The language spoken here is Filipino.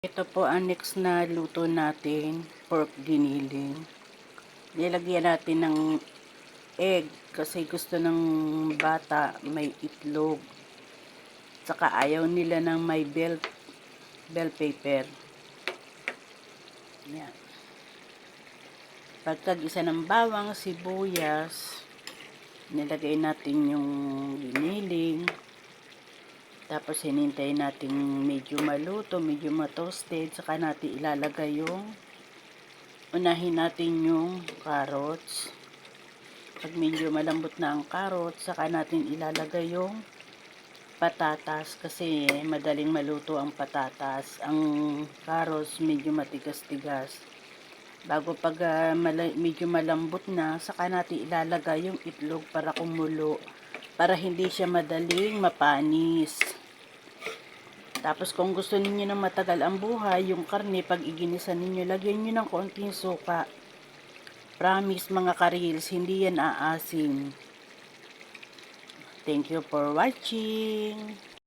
Ito po ang next na luto natin, pork giniling. Nilagyan natin ng egg kasi gusto ng bata may itlog. Saka ayaw nila ng may bell pepper. Yan. Pagkagisa ng bawang, sibuyas, nilagay natin yung giniling. Tapos hinintay natin medyo maluto, medyo matoasted. Saka natin ilalagay unahin natin yung carrots. Pag medyo malambot na ang carrots, saka natin ilalagay yung patatas. Kasi madaling maluto ang patatas. Ang carrots medyo matigas-tigas. Bago pag medyo malambot na, saka natin ilalagay yung itlog para kumulo. Para hindi siya madaling mapanis. Tapos kung gusto niyo na matagal ang buhay, yung karne pag iginisa ninyo, lagyan niyo ng konting suka. Promise mga karils, hindi yan aasin. Thank you for watching.